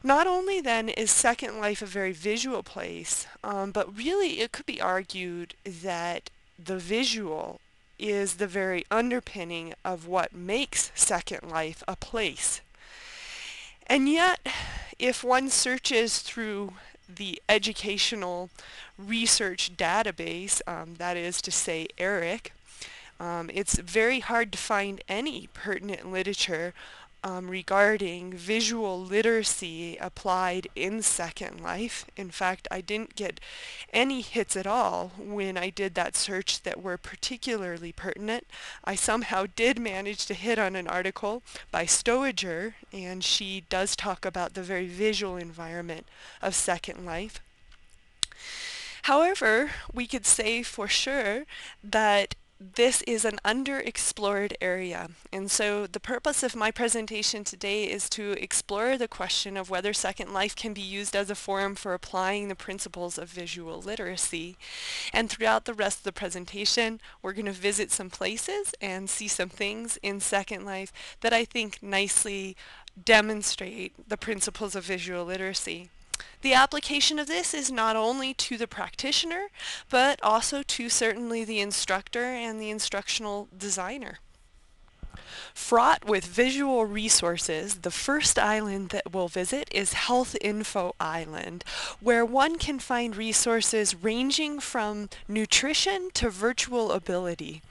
Not only then is Second Life a very visual place, but really it could be argued that the visual is the very underpinning of what makes Second Life a place. And yet, if one searches through the educational research database, that is to say ERIC, it's very hard to find any pertinent literature regarding visual literacy applied in Second Life. In fact, I didn't get any hits at all when I did that search that were particularly pertinent. I somehow did manage to hit on an article by Stowager, and she does talk about the very visual environment of Second Life. However, we could say for sure that this is an underexplored area, and so the purpose of my presentation today is to explore the question of whether Second Life can be used as a forum for applying the principles of visual literacy. And throughout the rest of the presentation, we're going to visit some places and see some things in Second Life that I think nicely demonstrate the principles of visual literacy. The application of this is not only to the practitioner, but also to certainly the instructor and the instructional designer. Fraught with visual resources, the first island that we'll visit is Health Info Island, where one can find resources ranging from nutrition to virtual ability.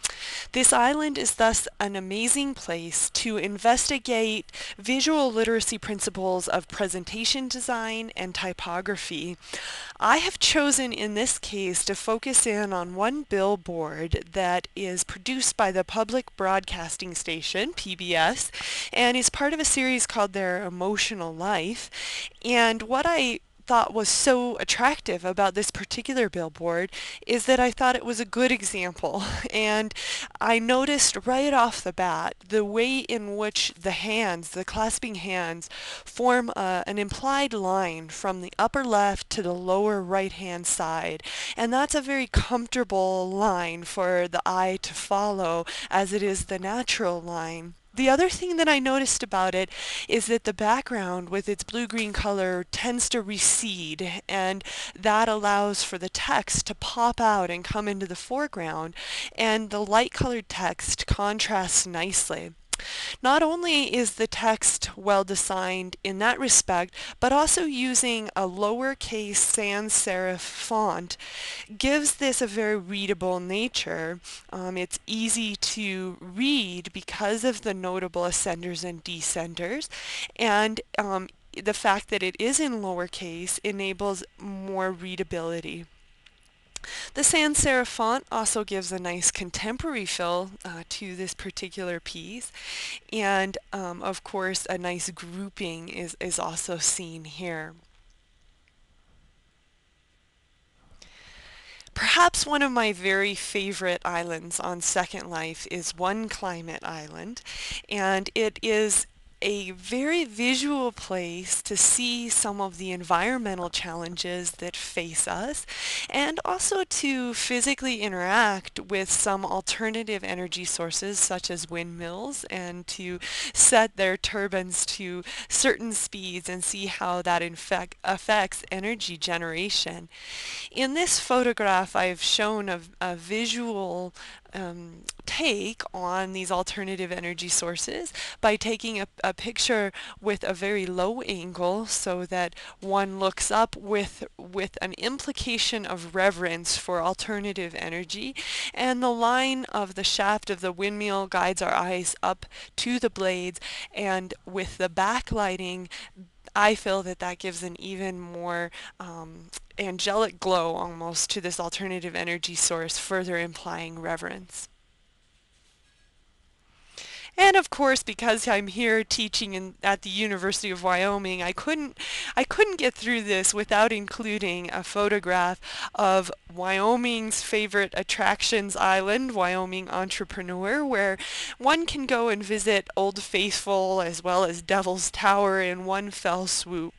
This island is thus an amazing place to investigate visual literacy principles of presentation design and typography. I have chosen in this case to focus in on one billboard that is produced by the public broadcasting station, PBS, and is part of a series called Their Emotional Life. And what I thought was so attractive about this particular billboard is that I thought it was a good example, and I noticed right off the bat the way in which the hands, the clasping hands, form an implied line from the upper left to the lower right hand side, and that's a very comfortable line for the eye to follow as it is the natural line. The other thing that I noticed about it is that the background with its blue-green color tends to recede, and that allows for the text to pop out and come into the foreground, and the light-colored text contrasts nicely. Not only is the text well designed in that respect, but also using a lowercase sans serif font gives this a very readable nature. It's easy to read because of the notable ascenders and descenders, and the fact that it is in lowercase enables more readability. The sans serif font also gives a nice contemporary feel to this particular piece, and of course a nice grouping is also seen here. Perhaps one of my very favorite islands on Second Life is One Climate Island, and it is a very visual place to see some of the environmental challenges that face us, and also to physically interact with some alternative energy sources such as windmills, and to set their turbines to certain speeds and see how that affects energy generation. In this photograph, I've shown a visual take on these alternative energy sources by taking a picture with a very low angle so that one looks up with an implication of reverence for alternative energy, and the line of the shaft of the windmill guides our eyes up to the blades, and with the backlighting I feel that that gives an even more angelic glow almost to this alternative energy source, further implying reverence. And of course, because I'm here teaching at the University of Wyoming, I couldn't get through this without including a photograph of Wyoming's favorite attractions island, Wyoming Entrepreneur, where one can go and visit Old Faithful as well as Devil's Tower in one fell swoop.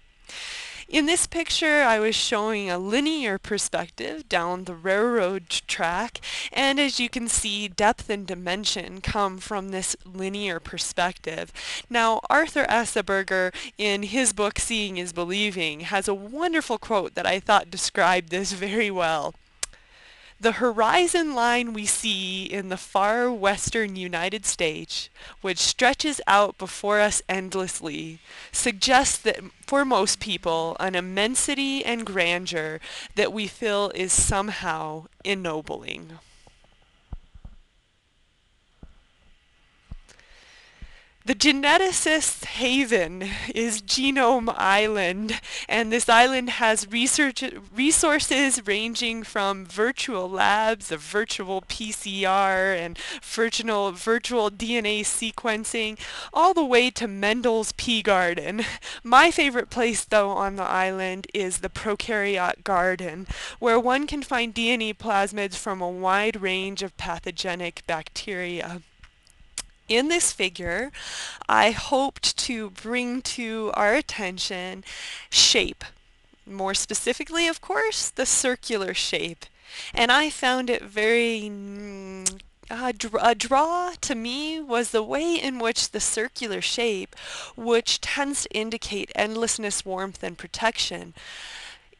In this picture, I was showing a linear perspective down the railroad track, and as you can see, depth and dimension come from this linear perspective. Now, Arthur Asseberger, in his book Seeing is Believing, has a wonderful quote that I thought described this very well. The horizon line we see in the far western United States, which stretches out before us endlessly, suggests that for most people an immensity and grandeur that we feel is somehow ennobling. The geneticist's haven is Genome Island, and this island has resources ranging from virtual labs of virtual PCR and virtual DNA sequencing, all the way to Mendel's pea garden. My favorite place, though, on the island is the prokaryote garden, where one can find DNA plasmids from a wide range of pathogenic bacteria. In this figure, I hoped to bring to our attention shape. More specifically, of course, the circular shape. And I found it very a draw to me was the way in which the circular shape, which tends to indicate endlessness, warmth, and protection,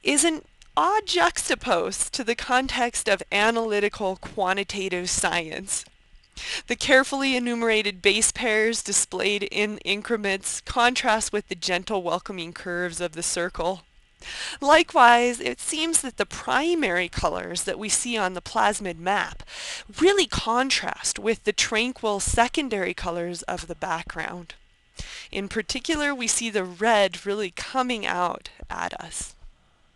is an odd juxtaposed to the context of analytical quantitative science. The carefully enumerated base pairs displayed in increments contrast with the gentle welcoming curves of the circle. Likewise, it seems that the primary colors that we see on the plasmid map really contrast with the tranquil secondary colors of the background. In particular, we see the red really coming out at us.